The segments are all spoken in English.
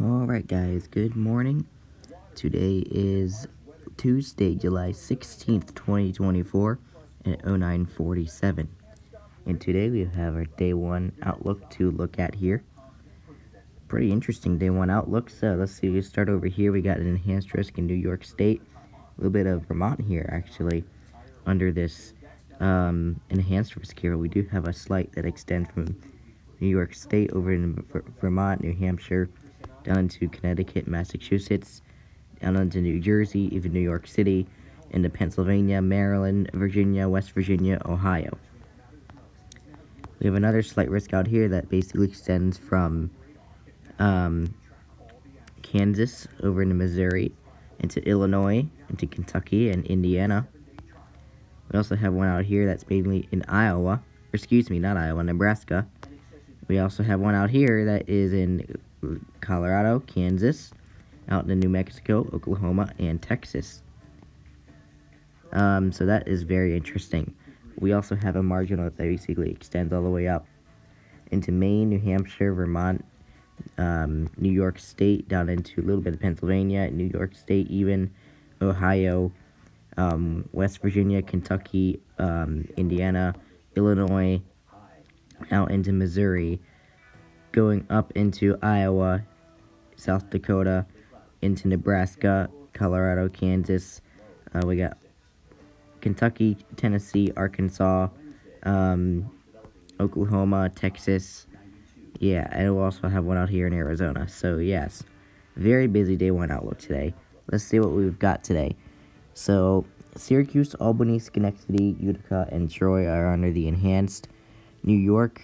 Alright guys, good morning. Today is Tuesday, July 16th, 2024 at 09:47. And today we have our day one outlook to look at here. Pretty interesting day one outlook. So let's see, we start over here. We got an enhanced risk in New York State. A little bit of Vermont here actually under this enhanced risk here. We do have a slight that extends from New York State over in Vermont, New Hampshire, down into Connecticut, Massachusetts, down into New Jersey, even New York City, into Pennsylvania, Maryland, Virginia, West Virginia, Ohio. We have another slight risk out here that basically extends from Kansas over into Missouri, into Illinois, into Kentucky, and Indiana. We also have one out here that's mainly in Iowa, or excuse me, not Iowa, Nebraska. We also have one out here that is in Colorado, Kansas, out in New Mexico, Oklahoma, and Texas. So that is very interesting. We also have a marginal that basically extends all the way up into Maine, New Hampshire, Vermont, New York State, down into a little bit of Pennsylvania, New York State even, Ohio, West Virginia, Kentucky, Indiana, Illinois, out into Missouri, going up into Iowa, South Dakota, into Nebraska, Colorado, Kansas. We got Kentucky, Tennessee, Arkansas, Oklahoma, Texas. Yeah, and we'll also have one out here in Arizona. So, yes, very busy day one outlook today. Let's see what we've got today. So, Syracuse, Albany, Schenectady, Utica, and Troy are under the enhanced. New York,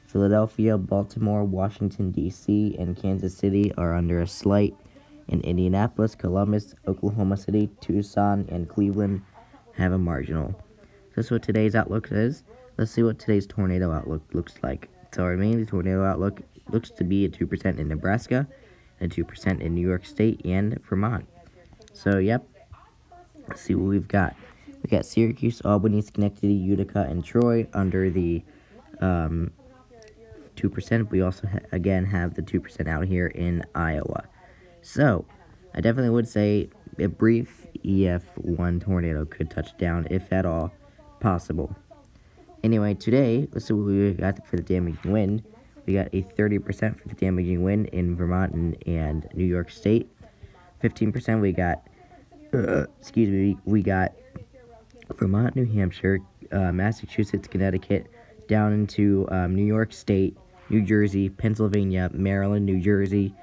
Philadelphia, Baltimore, Washington, D.C., and Kansas City are under a slight. And Indianapolis, Columbus, Oklahoma City, Tucson, and Cleveland have a marginal. That's what today's outlook is. Let's see what today's tornado outlook looks like. So our main tornado outlook looks to be at 2% in Nebraska and 2% in New York State and Vermont. So, yep. Let's see what we've got. We got Syracuse, Albany, Schenectady, Utica, and Troy under the 2%. We also, again, have the 2% out here in Iowa. So, I definitely would say a brief EF1 tornado could touch down, if at all possible. Anyway, today, let's see what we got for the damaging wind. We got a 30% for the damaging wind in Vermont and New York State. 15% we got, we got Vermont, New Hampshire, Massachusetts, Connecticut, down into New York State, New Jersey, Pennsylvania, Maryland, New Jersey,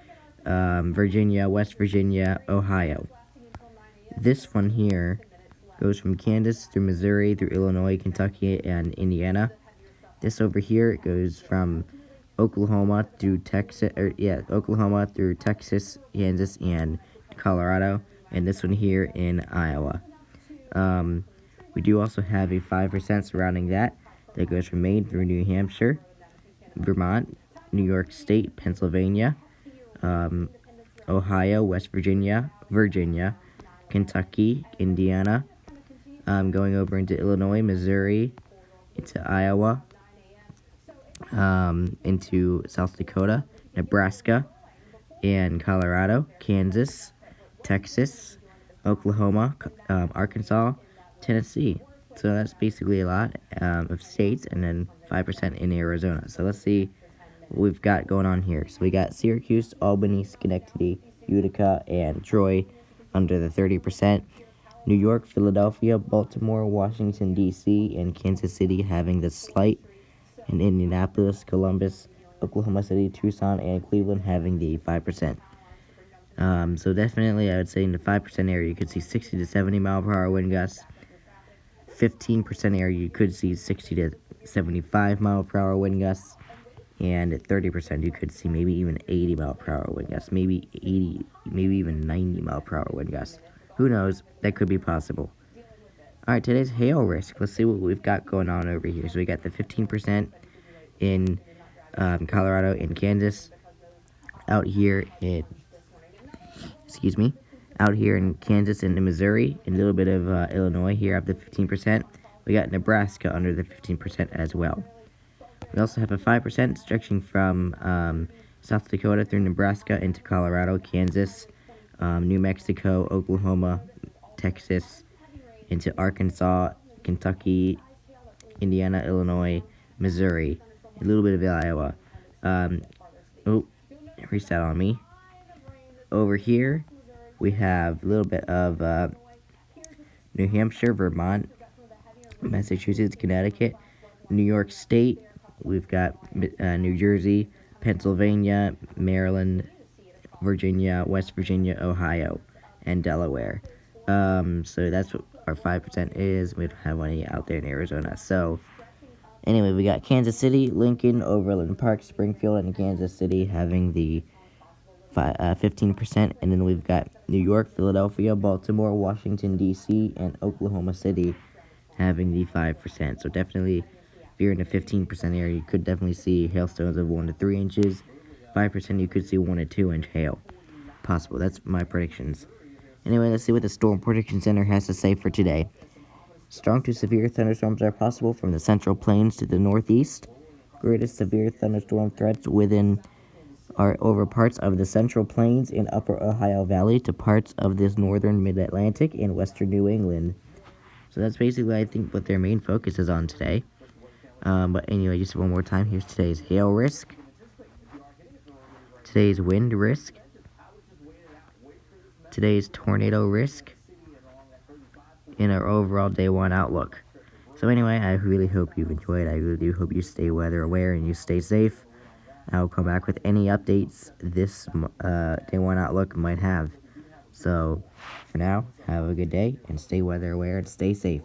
Virginia, West Virginia, Ohio. This one here goes from Kansas through Missouri, through Illinois, Kentucky, and Indiana. This over here goes from Oklahoma through Texas, Oklahoma through Texas, Kansas, and Colorado. And this one here in Iowa. We do also have a 5% surrounding that goes from Maine through New Hampshire, Vermont, New York State, Pennsylvania, Ohio, West Virginia, Kentucky, Indiana, going over into Illinois, Missouri, into Iowa, into South Dakota, Nebraska, and Colorado, Kansas, Texas, Oklahoma, Arkansas, Tennessee. So that's basically a lot of states, and then 5% in Arizona. So let's see what we've got going on here. So we got Syracuse, Albany, Schenectady, Utica, and Troy under the 30%. New York, Philadelphia, Baltimore, Washington, D.C., and Kansas City having the slight. And Indianapolis, Columbus, Oklahoma City, Tucson, and Cleveland having the 5%. So definitely I would say in the 5% area you could see 60 to 70 mile per hour wind gusts. 15% area you could see 60 to 75 mile per hour wind gusts. And at 30% you could see maybe even 80 mile per hour wind gusts. Maybe 80, maybe even 90 mile per hour wind gusts. Who knows? That could be possible. Alright, today's hail risk. Let's see what we've got going on over here. So we got the 15% in Colorado and Kansas. Out here in Kansas and Missouri, and a little bit of Illinois here up to 15%. We got Nebraska under the 15% as well. We also have a 5% stretching from South Dakota through Nebraska into Colorado, Kansas, New Mexico, Oklahoma, Texas, into Arkansas, Kentucky, Indiana, Illinois, Missouri, a little bit of Iowa. Oh, reset on me. Over here, we have a little bit of New Hampshire, Vermont, Massachusetts, Connecticut, New York State. We've got New Jersey, Pennsylvania, Maryland, Virginia, West Virginia, Ohio, and Delaware. So that's what our 5% is. We don't have any out there in Arizona. So anyway, we got Kansas City, Lincoln, Overland Park, Springfield, and Kansas City having the 15%, and then we've got New York, Philadelphia, Baltimore, Washington, D.C., and Oklahoma City having the 5%. So definitely, if you're in the 15% area, you could definitely see hailstones of 1 to 3 inches. 5% you could see 1 to 2 inch hail. Possible. That's my predictions. Anyway, let's see what the Storm Prediction Center has to say for today. Strong to severe thunderstorms are possible from the Central Plains to the northeast. Greatest severe thunderstorm threats within are over parts of the Central Plains and Upper Ohio Valley to parts of this northern Mid-Atlantic and western New England. So that's basically, I think, what their main focus is on today. But anyway, just one more time, here's today's hail risk, today's wind risk, today's tornado risk, and our overall day 1 outlook. So anyway, I really hope you've enjoyed. I really do hope you stay weather aware and you stay safe. I'll come back with any updates this day 1 outlook might have. So, for now, have a good day and stay weather aware and stay safe.